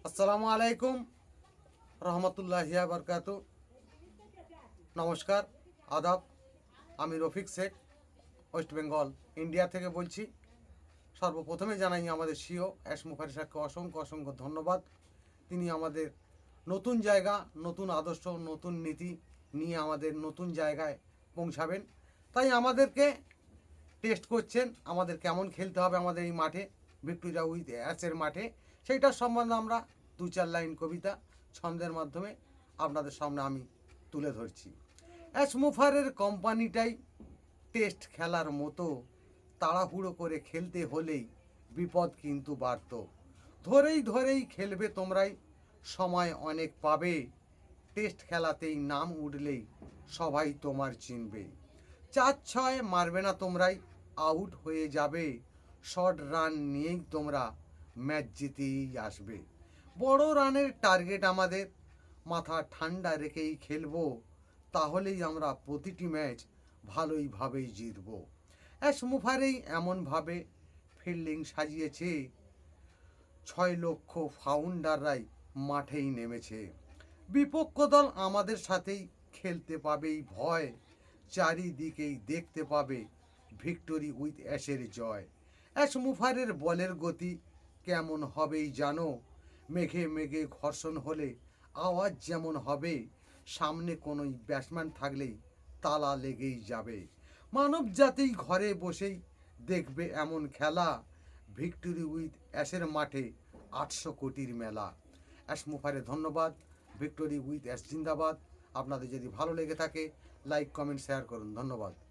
আসসালামু আলাইকুম রহমতুল্লাহি বরকাত। নমস্কার, আদাব। আমি রফিক শেখ, ওয়েস্ট বেঙ্গল, ইন্ডিয়া থেকে বলছি। সর্বপ্রথমে জানাই আমাদের সিও এস মুখারি সাহেবকে অসংখ্য অসংখ্য ধন্যবাদ। তিনি আমাদের নতুন জায়গা, নতুন আদর্শ, নতুন নীতি নিয়ে আমাদের নতুন জায়গায় পৌঁছাবেন। তাই আমাদেরকে টেস্ট করছেন, আমাদের কেমন খেলতে হবে আমাদের এই মাঠে, ভিক্টোরিয়া উইথ অ্যাসের মাঠে। সেইটার সম্বন্ধে আমরা দু চার লাইন কবিতা ছন্দের মাধ্যমে আপনাদের সামনে আমি তুলে ধরছি। অ্যাশ মুফারের কোম্পানিটাই টেস্ট খেলার মতো, তাড়াহুড়ো করে খেলতে হলেই বিপদ কিন্তু বাড়ত। ধরেই ধরেই খেলবে তোমরাই, সময় অনেক পাবে। টেস্ট খেলাতেই নাম উঠলেই সবাই তোমার চিনবে। 4-6 মারবে না তোমরাই, আউট হয়ে যাবে। শর্ট রান নিয়েই তোমরা ম্যাচ জিতেই আসবে। বড় রানের টার্গেট আমাদের, মাথা ঠান্ডা রেখেই খেলবো। তাহলেই আমরা প্রতিটি ম্যাচ ভালোইভাবেই জিতব। অ্যাশ মুফারেই এমনভাবে ফিল্ডিং সাজিয়েছে, 6 লক্ষ ফাউন্ডাররাই মাঠেই নেমেছে। বিপক্ষ দল আমাদের সাথেই খেলতে পাবেই ভয়, চারিদিকেই দেখতে পাবে ভিক্টোরি উইথ অ্যাশের জয়। অ্যাশ মুফারের বলের গতি কেমন হবেই জানো, মেঘে মেঘে ঘর্ষণ হলে আওয়াজ যেমন হবে, সামনে কোনো ব্যাটসম্যান থাকলেই তালা লেগেই যাবে। মানব জাতি ঘরে বসেই দেখবে এমন খেলা, ভিক্টোরি উইথ অ্যাশের মাঠে 800 কোটির মেলা। অ্যাশ মুফারে ধন্যবাদ। ভিক্টোরি উইথ অ্যাশ জিন্দাবাদ। আপনাদের যদি ভালো লেগে থাকে লাইক কমেন্ট শেয়ার করুন। ধন্যবাদ।